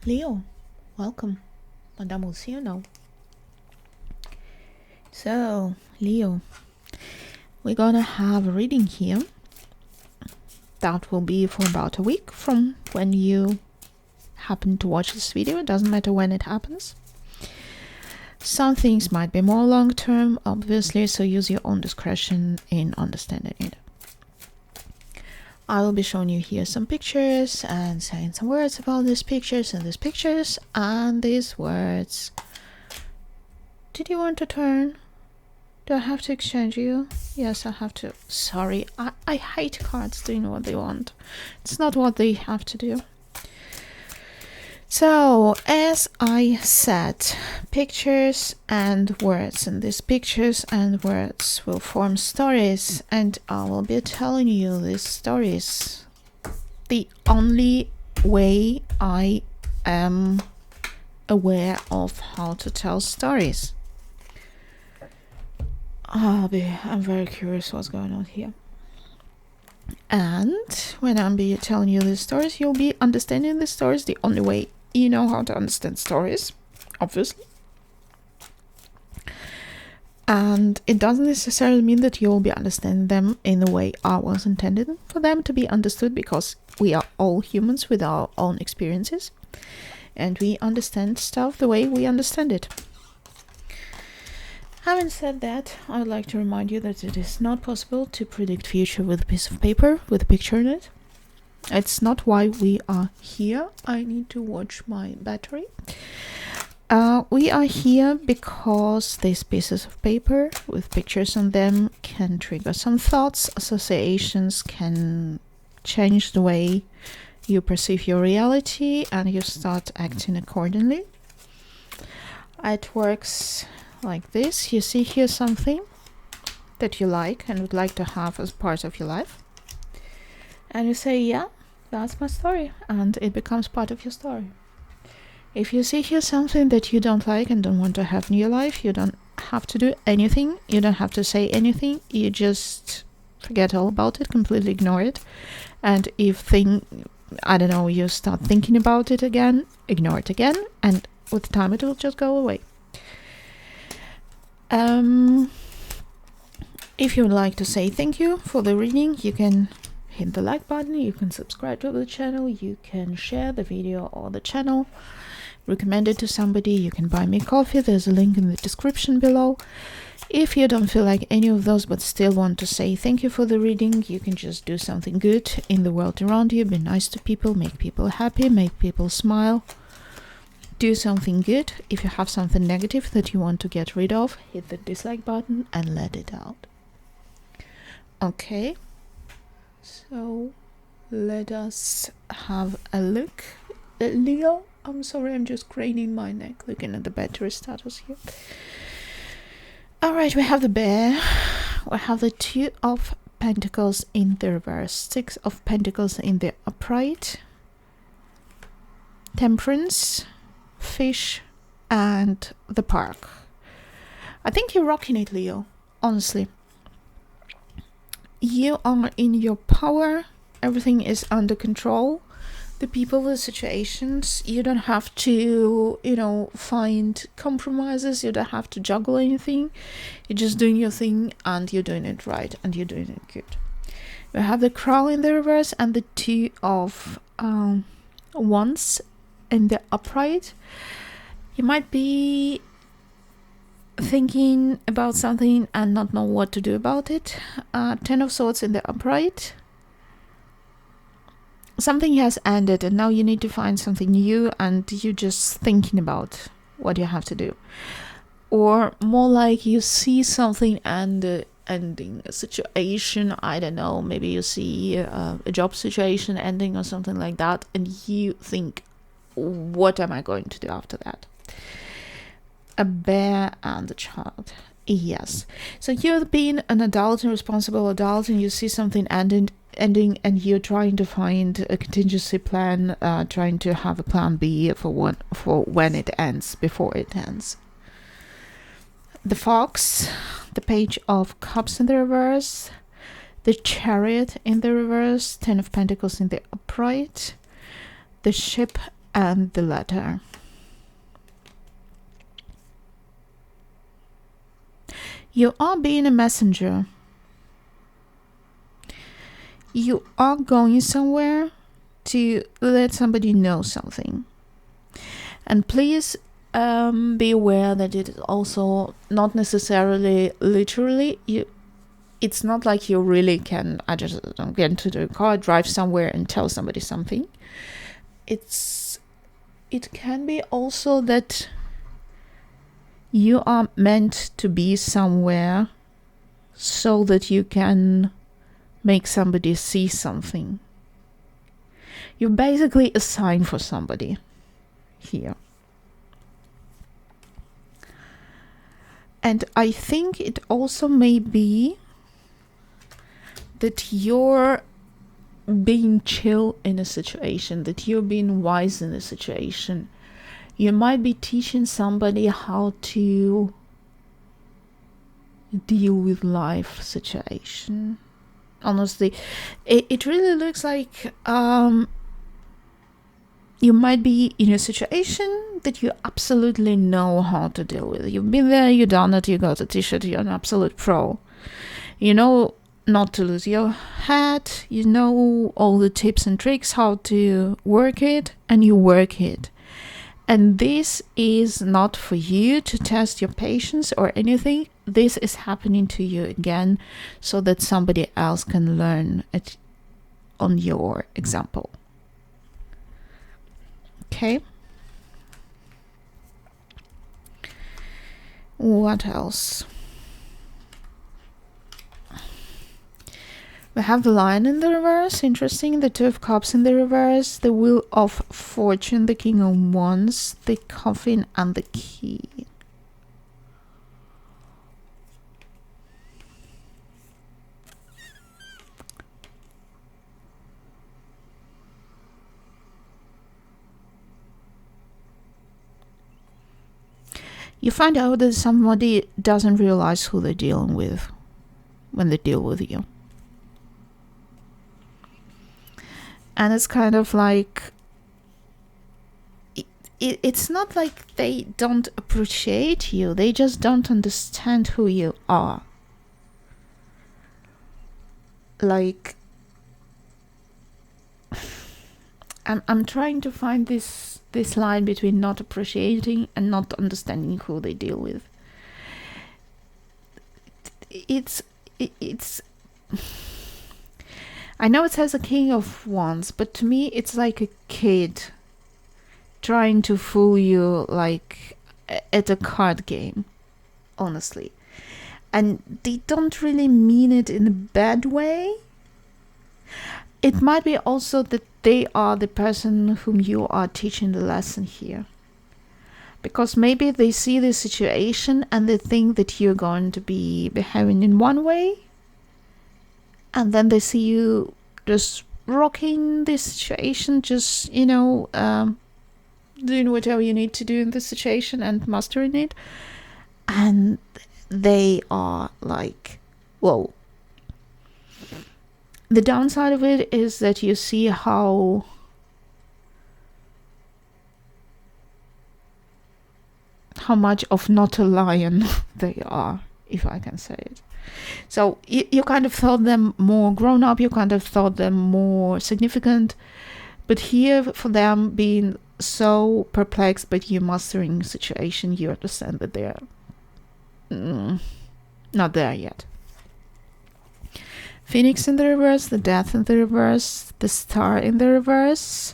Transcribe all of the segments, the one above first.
Leo, welcome. Madame will see you now. So, Leo, we're gonna have a reading here. That will be for about a week from when you happen to watch this video. It doesn't matter when it happens. Some things might be more long-term, obviously, so use your own discretion in understanding it. I will be showing you here some pictures and saying some words about these pictures and these words. Did you want to turn? Do I have to exchange you? Yes, I have to. Sorry, I hate cards doing what they want. It's not what they have to do. So, as I said, pictures and words, and these pictures and words will form stories, and I will be telling you these stories the only way I am aware of how to tell stories. I'm very curious what's going on here. And when I'm telling you these stories, you'll be understanding the stories the only way you know how to understand stories, obviously. And it doesn't necessarily mean that you'll be understanding them in the way I was intended for them to be understood, because we are all humans with our own experiences, and we understand stuff the way we understand it. Having said that, I would like to remind you that it is not possible to predict future with a piece of paper with a picture in it. It's not why we are here. I need to watch my battery. We are here because these pieces of paper with pictures on them can trigger some thoughts, associations, can change the way you perceive your reality, and you start acting accordingly. It works like this. You see here something that you like and would like to have as part of your life, and you say, yeah, that's my story, and it becomes part of your story. If you see here something that you don't like and don't want to have in your life, you don't have to do anything, you don't have to say anything, you just forget all about it, completely ignore it, and if you start thinking about it again, ignore it again, and with time it will just go away. If you would like to say thank you for the reading, you can hit the like button, you can subscribe to the channel, you can share the video or the channel, recommend it to somebody, you can buy me coffee, there's a link in the description below. If you don't feel like any of those but still want to say thank you for the reading, you can just do something good in the world around you, be nice to people, make people happy, make people smile. Do something good. If you have something negative that you want to get rid of, hit the dislike button and let it out. Okay, so let us have a look. Leo, I'm sorry, I'm just craning my neck looking at the battery status here. Alright, we have the bear, we have the Two of Pentacles in the reverse, Six of Pentacles in the upright, Temperance, Fish, and the Park. I think you're rocking it, Leo, honestly. You are in your power, everything is under control. The people, the situations, you don't have to, find compromises, you don't have to juggle anything. You're just doing your thing, and you're doing it right, and you're doing it good. We have the Crown in the reverse and the Two of Wands in the upright. You might be thinking about something and not know what to do about it. Ten of Swords in the upright. Something has ended and now you need to find something new, and you're just thinking about what you have to do. Or more like you see something and ending a situation, I don't know, maybe you see a job situation ending or something like that, and you think, what am I going to do after that? A bear and a child. Yes. So you're being an adult, a responsible adult, and you see something ending, and you're trying to find a contingency plan, trying to have a plan B for when it ends, before it ends. The Fox, the Page of Cups in the reverse, the Chariot in the reverse, Ten of Pentacles in the upright, the Ship and the letter. You are being a messenger. You are going somewhere to let somebody know something. And please be aware that it is also not necessarily literally. It's not like you really can, I just get into the car, drive somewhere and tell somebody something. It can be also that you are meant to be somewhere so that you can make somebody see something. You're basically a sign for somebody here. And I think it also may be that you're being chill in a situation, that you're being wise in a situation. You might be teaching somebody how to deal with life situation. Honestly, it really looks like you might be in a situation that you absolutely know how to deal with. You've been there, you've done it, you got a t-shirt, you're an absolute pro. You know not to lose your hat, you know all the tips and tricks how to work it, and you work it. And this is not for you to test your patience or anything. This is happening to you again so that somebody else can learn it on your example. Okay. What else? We have the Lion in the reverse, interesting. The Two of Cups in the reverse, the Wheel of Fortune, the King of Wands, the Coffin, and the Key. You find out that somebody doesn't realize who they're dealing with when they deal with you. And it's kind of like, it's not like they don't appreciate you, they just don't understand who you are. Like, I'm trying to find this line between not appreciating and not understanding who they deal with. It's I know it says a King of Wands, but to me it's like a kid trying to fool you, like at a card game, honestly. And they don't really mean it in a bad way. It might be also that they are the person whom you are teaching the lesson here. Because maybe they see the situation and they think that you're going to be behaving in one way, and then they see you just rocking this situation, just, doing whatever you need to do in this situation and mastering it. And they are like, whoa. The downside of it is that you see how much of not a lion they are, if I can say it. So you kind of thought them more grown up, you kind of thought them more significant, but here for them being so perplexed by you mastering the situation, you understand that they're not there yet. Phoenix in the reverse, the Death in the reverse, the Star in the reverse,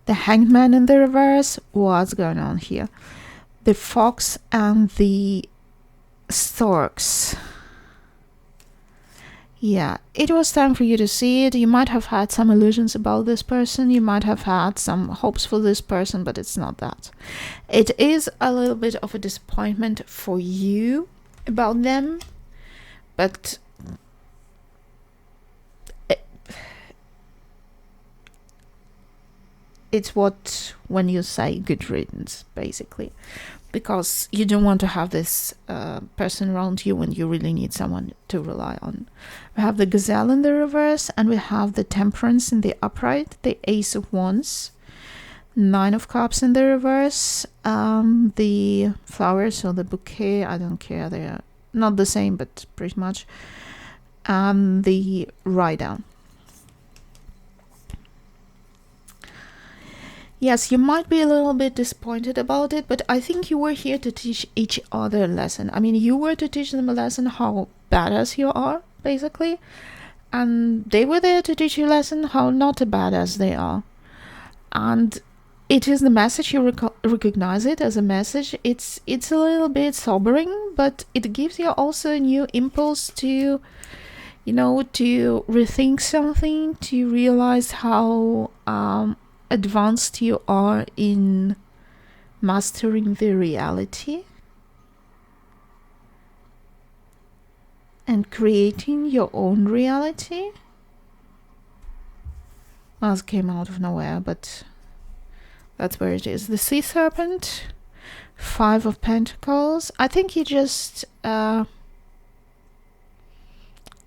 the Hangman in the reverse. What's going on here? The Fox and the Storks. Yeah, it was time for you to see it. You might have had some illusions about this person. You might have had some hopes for this person, but it's not that. It is a little bit of a disappointment for you about them, but it's when you say good riddance, basically. Because you don't want to have this person around you when you really need someone to rely on. We have the Gazelle in the reverse, and we have the Temperance in the upright, the Ace of Wands, Nine of Cups in the reverse. The flowers or the bouquet, I don't care. They're not the same, but pretty much. The Rider. Yes, you might be a little bit disappointed about it, but I think you were here to teach each other a lesson. I mean, you were to teach them a lesson how badass you are, basically. And they were there to teach you a lesson how not a badass they are. And it is the message, you recognize it as a message. It's a little bit sobering, but it gives you also a new impulse to, to rethink something, to realize how advanced you are in mastering the reality and creating your own reality. Well, it came out of nowhere, but that's where it is. The Sea Serpent, Five of Pentacles. I think you just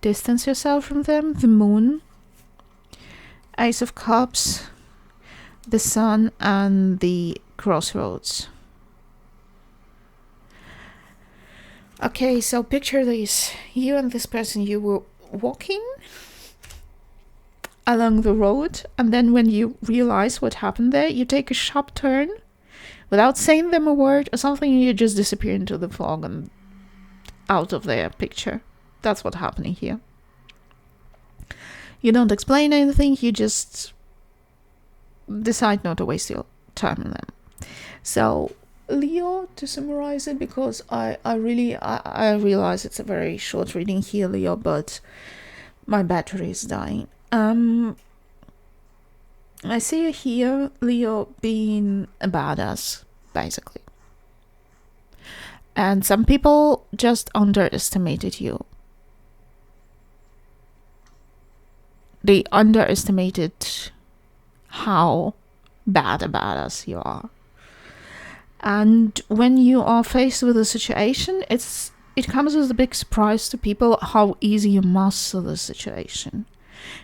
distance yourself from them. The Moon, Ace of Cups, the Sun, and the Crossroads. Okay, so picture this. You and this person, you were walking along the road, and then when you realize what happened there, you take a sharp turn without saying them a word or something, and you just disappear into the fog and out of their picture. That's what's happening here. You don't explain anything, you just decide not to waste your time on them. So Leo, to summarize it, because I realize it's a very short reading here, Leo, but my battery is dying. I see you here, Leo, being a badass, basically. And some people just underestimated you. They underestimated how bad a badass you are. And when you are faced with a situation, it comes as a big surprise to people how easy you master the situation.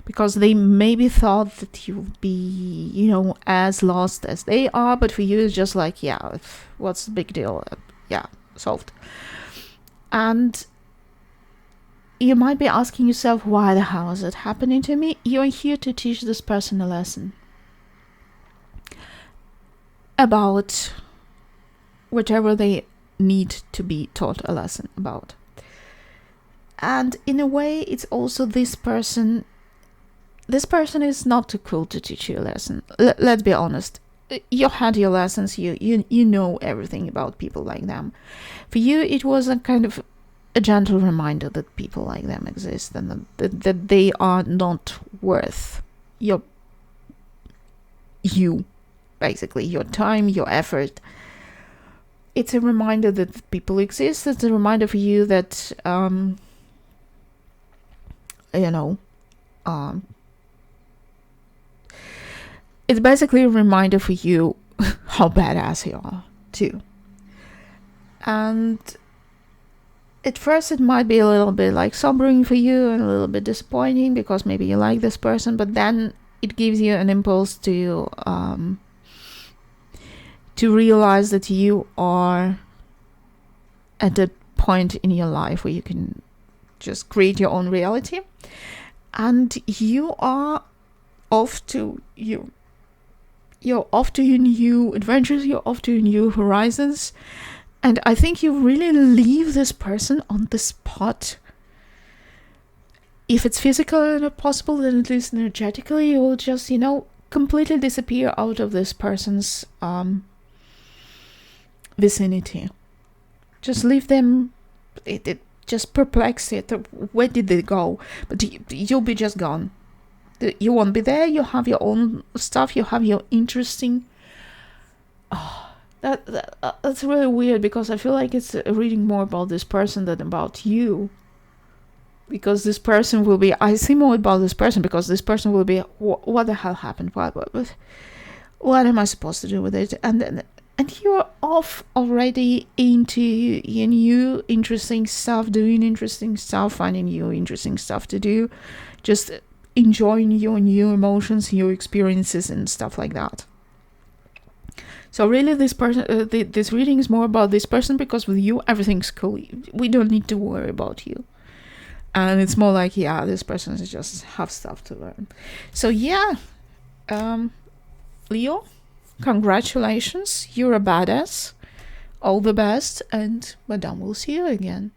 Because they maybe thought that you would be, as lost as they are, but for you it's just like, yeah, what's the big deal? Yeah, solved. And you might be asking yourself, why the hell is it happening to me? You're here to teach this person a lesson about whatever they need to be taught a lesson about. And in a way, it's also this person is not too cool to teach you a lesson. Let's be honest. You had your lessons, you know everything about people like them. For you, it was a kind of a gentle reminder that people like them exist and that they are not worth you, basically, your time, your effort. It's a reminder that people exist. It's a reminder for you that, it's basically a reminder for you how badass you are, too. And at first it might be a little bit like sobering for you and a little bit disappointing because maybe you like this person, but then it gives you an impulse to realize that you are at a point in your life where you can just create your own reality, and you are off to you're off to your new adventures, you're off to your new horizons. And I think you really leave this person on the spot. If it's physically not possible, then at least energetically, you will just, completely disappear out of this person's vicinity. Just leave them. It just perplexes it. Where did they go? But you'll be just gone. You won't be there. You have your own stuff. You have your interesting... That's really weird, because I feel like it's reading more about this person than about you. Because this person will be... I see more about this person because this person will be... What the hell happened? What am I supposed to do with it? And you're off already into your new interesting stuff, doing interesting stuff, finding new interesting stuff to do. Just enjoying your new emotions, your experiences and stuff like that. So really, this person, this reading is more about this person, because with you everything's cool. We don't need to worry about you. And it's more like, yeah, this person is just have stuff to learn. So yeah, Leo, congratulations, you're a badass. All the best, and Madame will see you again.